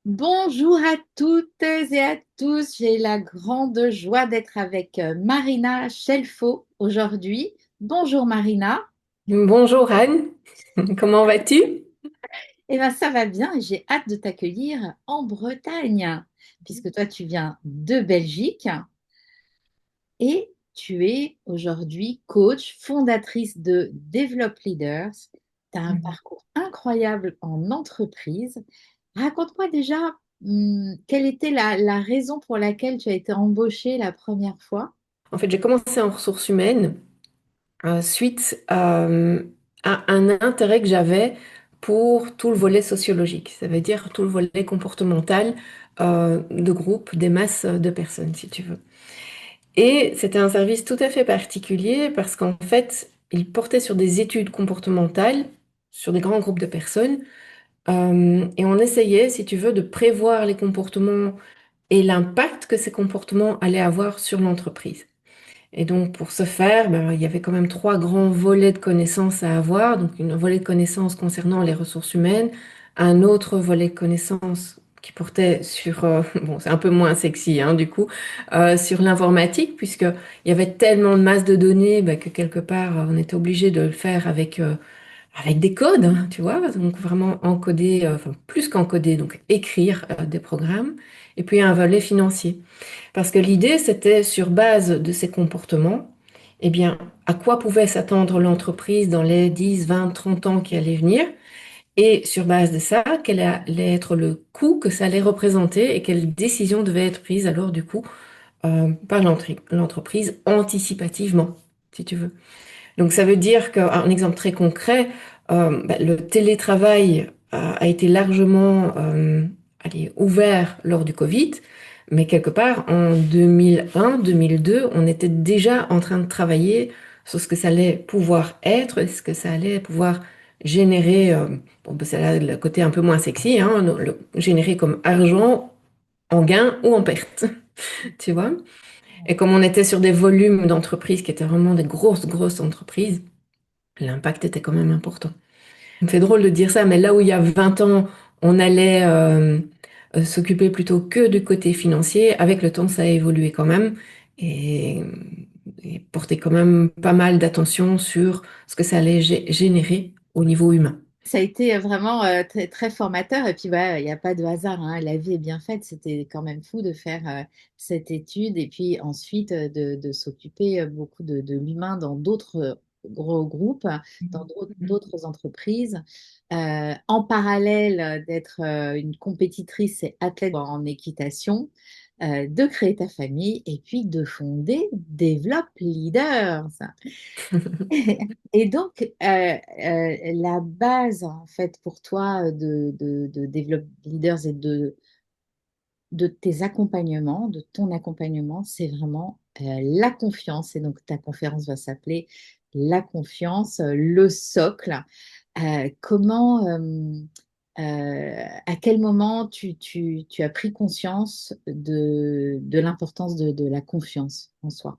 Bonjour à toutes et à tous. J'ai la grande joie d'être avec Marina Chelfaux aujourd'hui. Bonjour Marina. Bonjour Anne, comment vas-tu? Eh bien, ça va bien et j'ai hâte de t'accueillir en Bretagne, puisque toi, tu viens de Belgique et tu es aujourd'hui coach, fondatrice de Develop Leaders. Tu as un Mhm. parcours incroyable en entreprise. Raconte-moi déjà, quelle était la raison pour laquelle tu as été embauchée la première fois? En fait, j'ai commencé en ressources humaines suite à un intérêt que j'avais pour tout le volet sociologique, ça veut dire tout le volet comportemental de groupe, des masses de personnes, si tu veux. Et c'était un service tout à fait particulier parce qu'en fait, il portait sur des études comportementales, sur des grands groupes de personnes, et on essayait, si tu veux, de prévoir les comportements et l'impact que ces comportements allaient avoir sur l'entreprise. Et donc, pour ce faire, ben, il y avait quand même trois grands volets de connaissances à avoir. Donc, un volet de connaissances concernant les ressources humaines, un autre volet de connaissances qui portait sur, bon, c'est un peu moins sexy, hein, du coup, sur l'informatique, puisqu'il y avait tellement de masse de données ben, que quelque part, on était obligé de le faire avec des codes, hein, tu vois, donc vraiment encoder, enfin plus qu'encoder, donc écrire des programmes, et puis un volet financier. Parce que l'idée, c'était sur base de ces comportements, eh bien, à quoi pouvait s'attendre l'entreprise dans les 10, 20, 30 ans qui allaient venir, et sur base de ça, quel allait être le coût que ça allait représenter et quelles décisions devaient être prises alors du coup par l'entreprise anticipativement, si tu veux. Donc ça veut dire qu'un exemple très concret, le télétravail a été largement allez, ouvert lors du Covid, mais quelque part en 2001, 2002, on était déjà en train de travailler sur ce que ça allait pouvoir être, ce que ça allait pouvoir générer, bon, ben, c'est là le côté un peu moins sexy, hein, générer comme argent en gain ou en perte, tu vois. Et comme on était sur des volumes d'entreprises qui étaient vraiment des grosses, grosses entreprises, l'impact était quand même important. C'est drôle de dire ça, mais là où il y a 20 ans, on allait s'occuper plutôt que du côté financier, avec le temps, ça a évolué quand même et, et porter quand même pas mal d'attention sur ce que ça allait générer au niveau humain. Ça a été vraiment très, très formateur. Et puis, voilà, il n'y a pas de hasard, hein. La vie est bien faite. C'était quand même fou de faire cette étude et puis ensuite de s'occuper beaucoup de l'humain dans d'autres gros groupes, dans d'autres entreprises. En parallèle d'être une compétitrice et athlète en équitation, de créer ta famille et puis de fonder Develop Leaders. Et donc, la base, en fait, pour toi de Develop Leaders et de tes accompagnements, de ton accompagnement, c'est vraiment la confiance. Et donc, ta conférence va s'appeler La confiance, le socle. Comment, à quel moment tu as pris conscience de l'importance de la confiance en soi?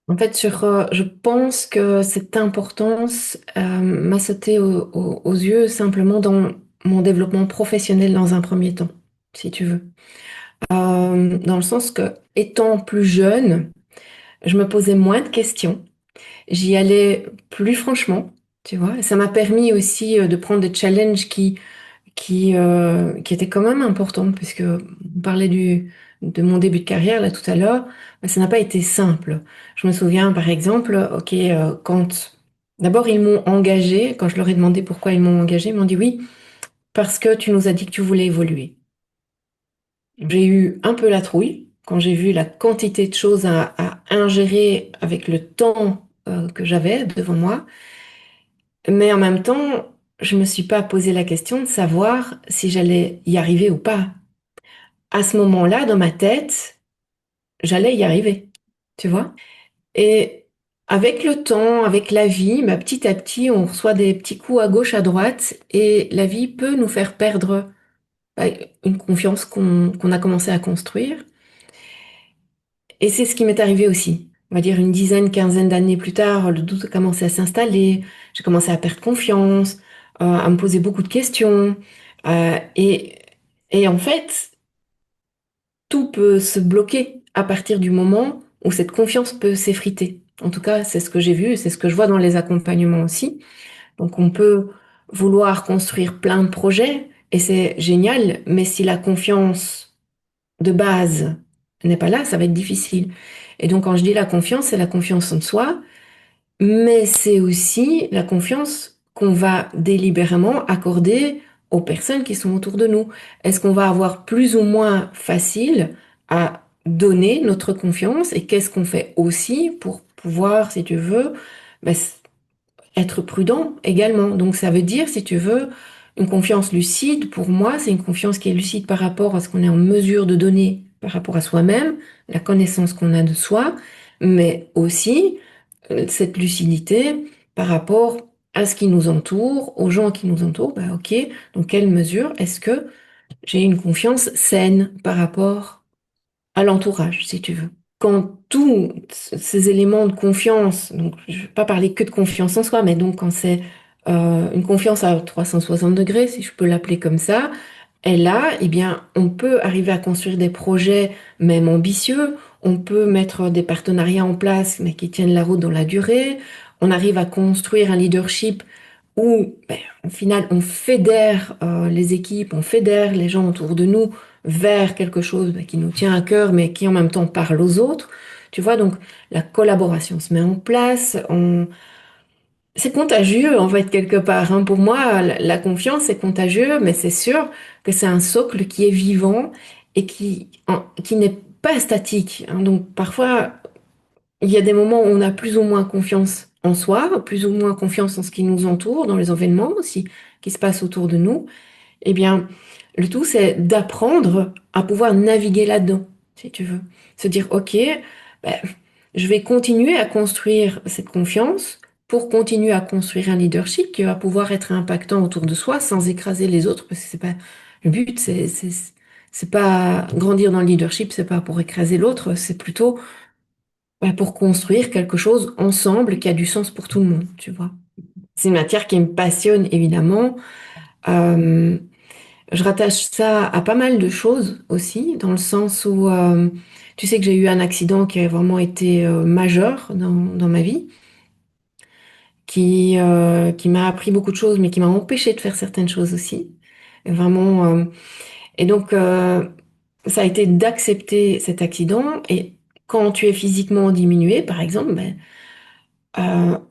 En fait, je pense que cette importance m'a sauté aux yeux simplement dans mon développement professionnel dans un premier temps, si tu veux. Dans le sens que, étant plus jeune, je me posais moins de questions. J'y allais plus franchement, tu vois. Et ça m'a permis aussi de prendre des challenges qui étaient quand même importants, puisque on parlait de mon début de carrière là tout à l'heure, mais ça n'a pas été simple. Je me souviens par exemple, ok, quand d'abord ils m'ont engagé, quand je leur ai demandé pourquoi ils m'ont engagé, ils m'ont dit oui, parce que tu nous as dit que tu voulais évoluer. J'ai eu un peu la trouille quand j'ai vu la quantité de choses à ingérer avec le temps que j'avais devant moi. Mais en même temps, je me suis pas posé la question de savoir si j'allais y arriver ou pas. À ce moment-là, dans ma tête, j'allais y arriver, tu vois. Et avec le temps, avec la vie, bah, petit à petit, on reçoit des petits coups à gauche, à droite, et la vie peut nous faire perdre bah, une confiance qu'on a commencé à construire. Et c'est ce qui m'est arrivé aussi. On va dire une dizaine, quinzaine d'années plus tard, le doute a commencé à s'installer. J'ai commencé à perdre confiance, à me poser beaucoup de questions. Et Et en fait, tout peut se bloquer à partir du moment où cette confiance peut s'effriter. En tout cas, c'est ce que j'ai vu, et c'est ce que je vois dans les accompagnements aussi. Donc, on peut vouloir construire plein de projets et c'est génial, mais si la confiance de base n'est pas là, ça va être difficile. Et donc, quand je dis la confiance, c'est la confiance en soi, mais c'est aussi la confiance qu'on va délibérément accorder aux personnes qui sont autour de nous. Est-ce qu'on va avoir plus ou moins facile à donner notre confiance et qu'est-ce qu'on fait aussi pour pouvoir, si tu veux, ben, être prudent également. Donc ça veut dire, si tu veux, une confiance lucide, pour moi, c'est une confiance qui est lucide par rapport à ce qu'on est en mesure de donner par rapport à soi-même, la connaissance qu'on a de soi, mais aussi cette lucidité par rapport à ce qui nous entoure, aux gens qui nous entourent. Bah, ok, dans quelle mesure est-ce que j'ai une confiance saine par rapport à l'entourage, si tu veux. Quand tous ces éléments de confiance, donc je ne vais pas parler que de confiance en soi, mais donc quand c'est une confiance à 360 degrés, si je peux l'appeler comme ça, est là, eh bien, on peut arriver à construire des projets même ambitieux, on peut mettre des partenariats en place, mais qui tiennent la route dans la durée, on arrive à construire un leadership où, ben, au final, on fédère les équipes, on fédère les gens autour de nous vers quelque chose ben, qui nous tient à cœur, mais qui en même temps parle aux autres. Tu vois, donc la collaboration se met en place. C'est contagieux, en fait, quelque part, hein. Pour moi, la confiance, c'est contagieux, mais c'est sûr que c'est un socle qui est vivant et qui n'est pas statique, hein. Donc, parfois, il y a des moments où on a plus ou moins confiance en soi, plus ou moins confiance en ce qui nous entoure, dans les événements aussi qui se passent autour de nous. Eh bien, le tout, c'est d'apprendre à pouvoir naviguer là-dedans, si tu veux. Se dire, OK, ben, je vais continuer à construire cette confiance pour continuer à construire un leadership qui va pouvoir être impactant autour de soi sans écraser les autres, parce que c'est pas le but, c'est pas grandir dans le leadership, c'est pas pour écraser l'autre, c'est plutôt pour construire quelque chose ensemble qui a du sens pour tout le monde, tu vois. C'est une matière qui me passionne, évidemment. Euh, je rattache ça à pas mal de choses aussi, dans le sens où tu sais que j'ai eu un accident qui a vraiment été majeur dans ma vie, qui m'a appris beaucoup de choses, mais qui m'a empêché de faire certaines choses aussi. Et vraiment, et donc, ça a été d'accepter cet accident. Et quand tu es physiquement diminué, par exemple, ben,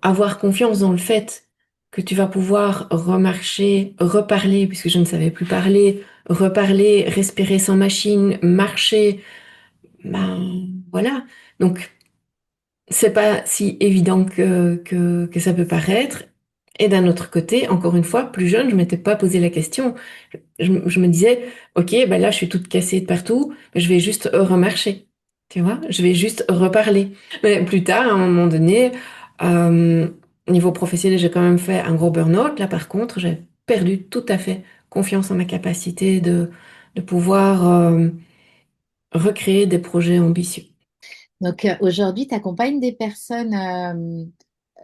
avoir confiance dans le fait que tu vas pouvoir remarcher, reparler, puisque je ne savais plus parler, reparler, respirer sans machine, marcher, ben voilà. Donc, c'est pas si évident que ça peut paraître. Et d'un autre côté, encore une fois, plus jeune, je m'étais pas posé la question. Je me disais, ok, ben là, je suis toute cassée de partout, je vais juste remarcher. Tu vois, je vais juste reparler. Mais plus tard, à un moment donné, euh, niveau professionnel, j'ai quand même fait un gros burn-out. Là, par contre, j'ai perdu tout à fait confiance en ma capacité de pouvoir recréer des projets ambitieux. Donc aujourd'hui, tu accompagnes des personnes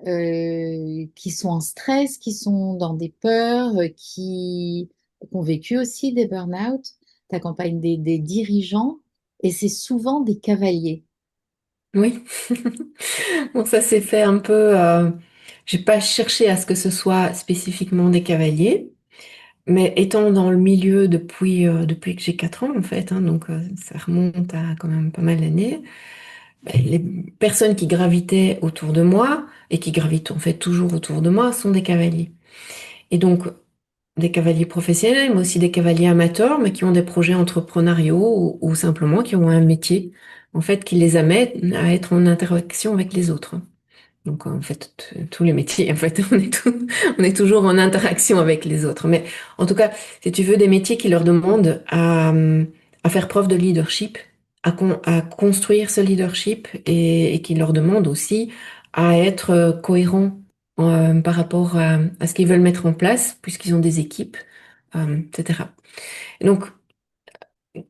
qui sont en stress, qui sont dans des peurs, qui ont vécu aussi des burn-out. Tu accompagnes des dirigeants et c'est souvent des cavaliers. Oui. Bon, ça s'est fait un peu. J'ai pas cherché à ce que ce soit spécifiquement des cavaliers, mais étant dans le milieu depuis que j'ai 4 ans en fait, hein, donc ça remonte à quand même pas mal d'années. Ben, les personnes qui gravitaient autour de moi et qui gravitent en fait toujours autour de moi sont des cavaliers. Et donc des cavaliers professionnels, mais aussi des cavaliers amateurs, mais qui ont des projets entrepreneuriaux ou simplement qui ont un métier en fait qui les amène à être en interaction avec les autres. Donc en fait, tous les métiers, en fait, on est toujours en interaction avec les autres. Mais en tout cas, si tu veux des métiers qui leur demandent à faire preuve de leadership, à construire ce leadership et qui leur demandent aussi à être cohérents par rapport à ce qu'ils veulent mettre en place, puisqu'ils ont des équipes, etc. Et donc,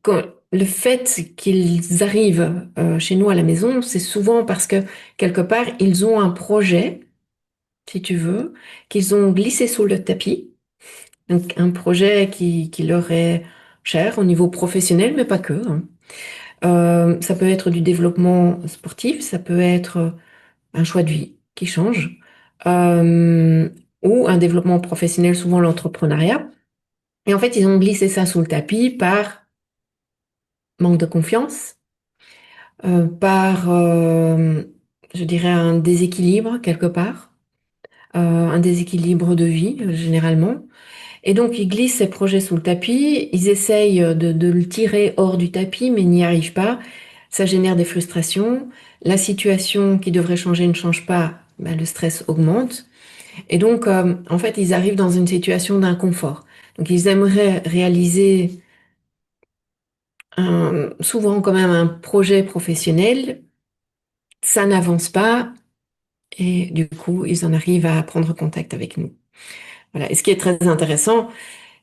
quand, le fait qu'ils arrivent chez nous à la maison, c'est souvent parce que quelque part, ils ont un projet si tu veux, qu'ils ont glissé sous le tapis. Donc, un projet qui leur est cher au niveau professionnel, mais pas que, hein. Ça peut être du développement sportif, ça peut être un choix de vie qui change, euh, ou un développement professionnel, souvent l'entrepreneuriat. Et en fait, ils ont glissé ça sous le tapis par manque de confiance, par, je dirais, un déséquilibre quelque part, un déséquilibre de vie généralement. Et donc, ils glissent ces projets sous le tapis, ils essayent de le tirer hors du tapis, mais n'y arrivent pas. Ça génère des frustrations. La situation qui devrait changer ne change pas, ben, le stress augmente. Et donc, en fait, ils arrivent dans une situation d'inconfort. Donc, ils aimeraient réaliser souvent quand même un projet professionnel. Ça n'avance pas et du coup, ils en arrivent à prendre contact avec nous. Voilà. Et ce qui est très intéressant,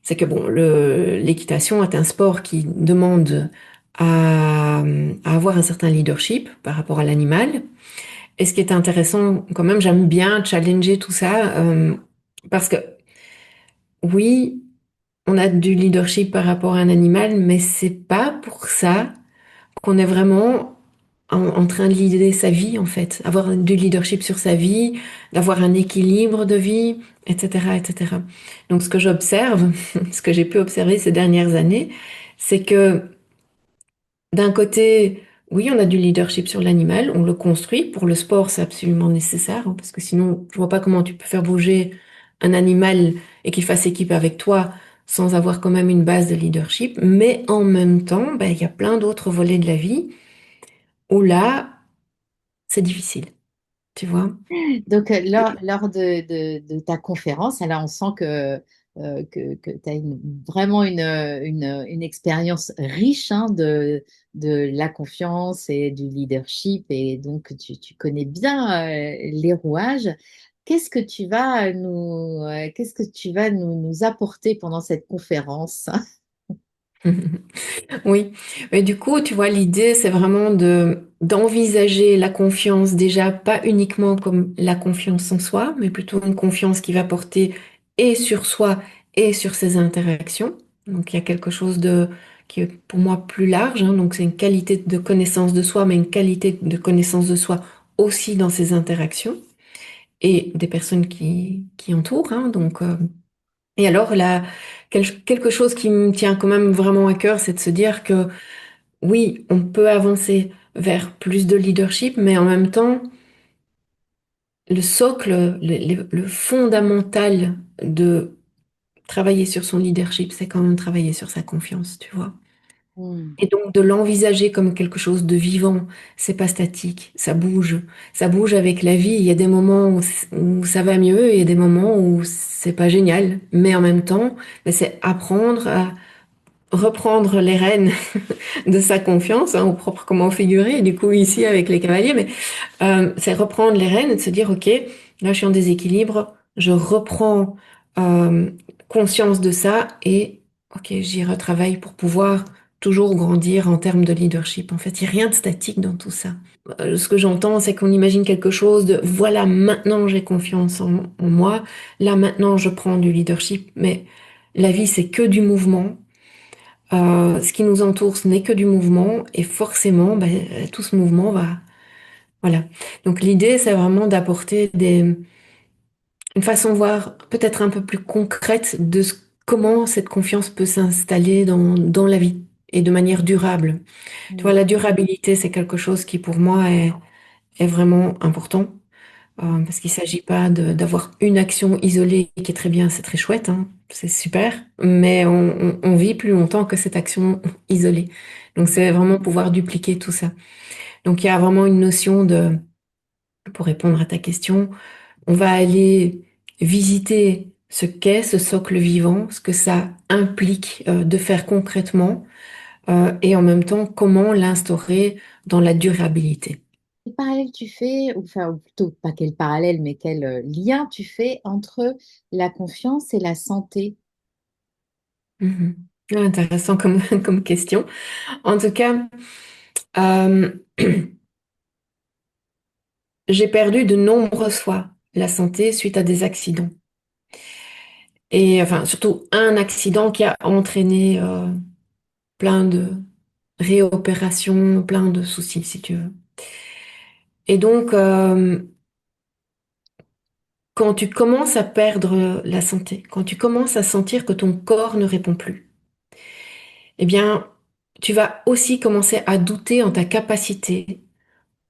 c'est que bon, l'équitation est un sport qui demande à avoir un certain leadership par rapport à l'animal. Et ce qui est intéressant, quand même, j'aime bien challenger tout ça, parce que oui, on a du leadership par rapport à un animal, mais c'est pas pour ça qu'on est vraiment en train de leader sa vie, en fait. Avoir du leadership sur sa vie, d'avoir un équilibre de vie, etc., etc. Donc, ce que j'observe, ce que j'ai pu observer ces dernières années, c'est que d'un côté, oui, on a du leadership sur l'animal, on le construit. Pour le sport, c'est absolument nécessaire, hein, parce que sinon, je vois pas comment tu peux faire bouger un animal et qu'il fasse équipe avec toi sans avoir quand même une base de leadership. Mais en même temps, ben, il y a plein d'autres volets de la vie où là, c'est difficile, tu vois. Donc, lors de ta conférence, alors on sent que tu as vraiment une expérience riche hein, de la confiance et du leadership, et donc tu connais bien les rouages. Qu'est-ce que tu vas nous apporter pendant cette conférence? Oui, mais du coup, tu vois, l'idée, c'est vraiment d'envisager la confiance déjà pas uniquement comme la confiance en soi, mais plutôt une confiance qui va porter et sur soi et sur ses interactions. Donc, il y a quelque chose qui est pour moi plus large, hein. Donc, c'est une qualité de connaissance de soi, mais une qualité de connaissance de soi aussi dans ses interactions et des personnes qui entourent, hein. Donc, et alors, là, quelque chose qui me tient quand même vraiment à cœur, c'est de se dire que oui, on peut avancer vers plus de leadership, mais en même temps, le socle, le fondamental de travailler sur son leadership, c'est quand même travailler sur sa confiance, tu vois. Hmm. Et donc de l'envisager comme quelque chose de vivant, c'est pas statique, ça bouge avec la vie. Il y a des moments où ça va mieux et il y a des moments où c'est pas génial, mais en même temps, ben, c'est apprendre à reprendre les rênes de sa confiance, hein, au propre comment figurer, du coup ici avec les cavaliers, mais c'est reprendre les rênes et de se dire, ok, là je suis en déséquilibre, je reprends euh, conscience de ça et ok, j'y retravaille pour pouvoir toujours grandir en termes de leadership. En fait, il n'y a rien de statique dans tout ça. Ce que j'entends, c'est qu'on imagine quelque chose de, voilà, maintenant j'ai confiance en moi, là maintenant je prends du leadership, mais la vie c'est que du mouvement. Ce qui nous entoure, ce n'est que du mouvement et forcément, ben, tout ce mouvement va, voilà. Donc l'idée, c'est vraiment d'apporter une façon de voir peut-être un peu plus concrète de comment cette confiance peut s'installer dans la vie et de manière durable. Tu vois, Hmm. la durabilité, c'est quelque chose qui pour moi est vraiment important. Parce qu'il ne s'agit pas d'avoir une action isolée qui est très bien, c'est très chouette, hein, c'est super, mais on vit plus longtemps que cette action isolée. Donc c'est vraiment pouvoir dupliquer tout ça. Donc il y a vraiment une notion pour répondre à ta question, on va aller visiter ce qu'est ce socle vivant, ce que ça implique de faire concrètement, et en même temps comment l'instaurer dans la durabilité. Quel parallèle tu fais, ou plutôt pas quel parallèle, mais quel lien tu fais entre la confiance et la santé? Mhm. Intéressant comme, comme question. En tout cas, euh, j'ai perdu de nombreuses fois la santé suite à des accidents. Et enfin, surtout un accident qui a entraîné. plein de réopérations, plein de soucis, si tu veux. Et donc, quand tu commences à perdre la santé, quand tu commences à sentir que ton corps ne répond plus, eh bien, tu vas aussi commencer à douter en ta capacité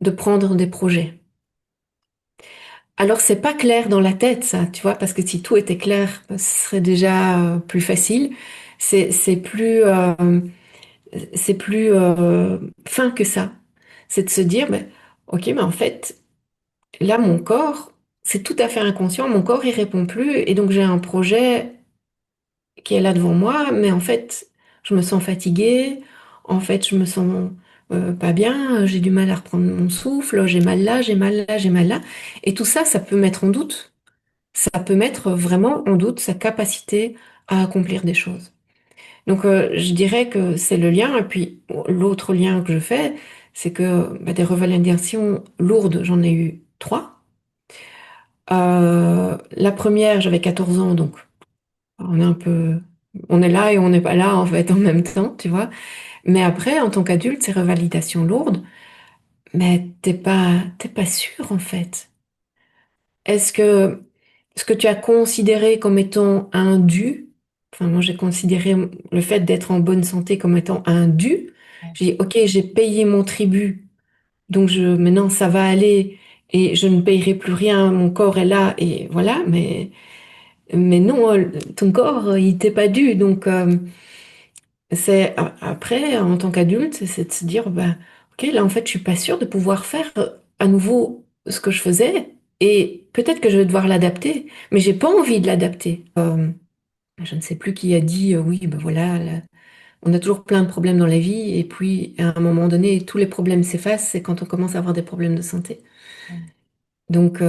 de prendre des projets. Alors, c'est pas clair dans la tête, ça, tu vois, parce que si tout était clair, ce serait déjà plus facile. C'est plus, c'est plus fin que ça. C'est de se dire, mais, ok, mais en fait, là, mon corps, c'est tout à fait inconscient, mon corps, il répond plus, et donc j'ai un projet qui est là devant moi, mais en fait, je me sens fatiguée, en fait, je me sens pas bien, j'ai du mal à reprendre mon souffle, j'ai mal là, j'ai mal là, j'ai mal là, et tout ça, ça peut mettre en doute. Ça peut mettre vraiment en doute sa capacité à accomplir des choses. Donc, je dirais que c'est le lien. Et puis, l'autre lien que je fais, c'est que bah, des revalidations lourdes, j'en ai eu trois. La première, j'avais 14 ans, donc on est un peu, on est là et on n'est pas là en fait en même temps, tu vois. Mais après, en tant qu'adulte, ces revalidations lourdes, mais t'es pas sûr en fait. Est-ce que ce que tu as considéré comme étant un dû, enfin moi j'ai considéré le fait d'être en bonne santé comme étant un dû. Ouais, J'ai dit ok, j'ai payé mon tribut, donc maintenant ça va aller et je ne payerai plus rien, mon corps est là et voilà. Mais non, ton corps il t'est pas dû, donc après en tant qu'adulte, c'est de se dire bah ok là en fait je suis pas sûre de pouvoir faire à nouveau ce que je faisais. Et peut-être que je vais devoir l'adapter, mais j'ai pas envie de l'adapter. Je ne sais plus qui a dit, oui, ben voilà, on a toujours plein de problèmes dans la vie, et puis à un moment donné, tous les problèmes s'effacent, c'est quand on commence à avoir des problèmes de santé. ouais. Donc,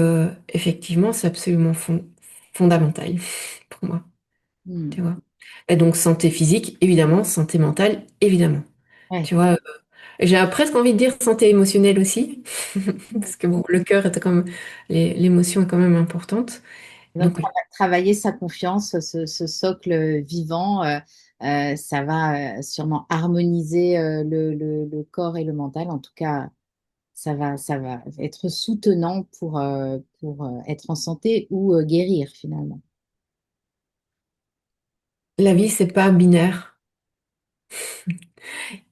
effectivement, c'est absolument fondamental pour moi, tu Hmm. vois. Et donc, santé physique, évidemment, santé mentale, évidemment. Ouais. Tu vois, j'ai presque envie de dire santé émotionnelle aussi, parce que bon, le cœur est quand même, l'émotion est quand même importante. Donc, Donc, oui. travailler sa confiance, ce socle vivant, ça va sûrement harmoniser le corps et le mental. En tout cas, ça va être soutenant pour être en santé ou guérir finalement. La vie, c'est pas binaire.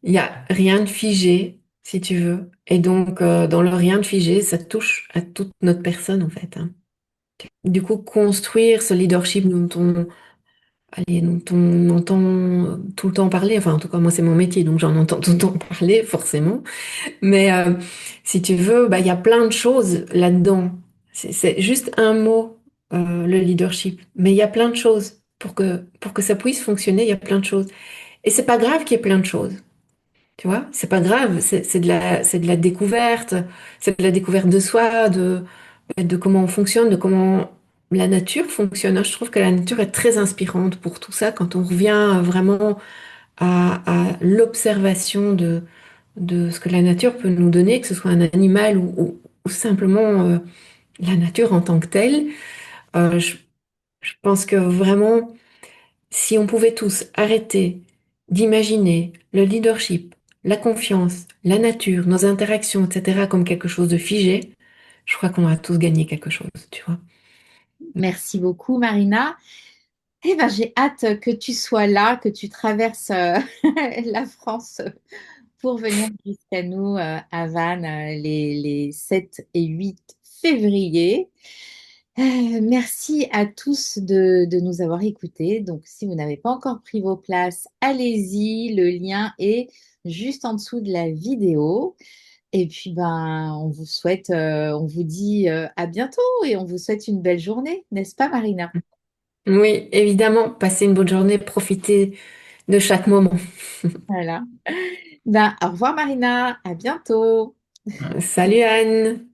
Il n'y a rien de figé, si tu veux. Et donc, dans le rien de figé, ça touche à toute notre personne, en fait, hein. Du coup, construire ce leadership allez, dont on entend tout le temps parler, enfin, en tout cas, moi, c'est mon métier, donc j'en entends tout le temps parler, forcément. Mais si tu veux, bah, il y a plein de choses là-dedans. C'est juste un mot, le leadership. Mais il y a plein de choses. Pour que ça puisse fonctionner, il y a plein de choses. Et c'est pas grave qu'il y ait plein de choses. Tu vois, c'est pas grave, c'est de la découverte, c'est de la découverte de soi, de comment on fonctionne, de comment la nature fonctionne. Je trouve que la nature est très inspirante pour tout ça quand on revient vraiment à l'observation de ce que la nature peut nous donner, que ce soit un animal ou simplement la nature en tant que telle. Je pense que vraiment, si on pouvait tous arrêter d'imaginer le leadership, la confiance, la nature, nos interactions, etc., comme quelque chose de figé, je crois qu'on aura tous gagné quelque chose, tu vois. Merci beaucoup, Marina. Eh ben, j'ai hâte que tu sois là, que tu traverses la France pour venir jusqu'à nous à Vannes les 7 et 8 février. Merci à tous de nous avoir écoutés. Donc, si vous n'avez pas encore pris vos places, allez-y. Le lien est juste en dessous de la vidéo. Et puis, ben, on vous dit à bientôt et on vous souhaite une belle journée, n'est-ce pas, Marina? Oui, évidemment, passez une bonne journée, profitez de chaque moment. Voilà. Ben, au revoir, Marina. À bientôt. Salut Anne!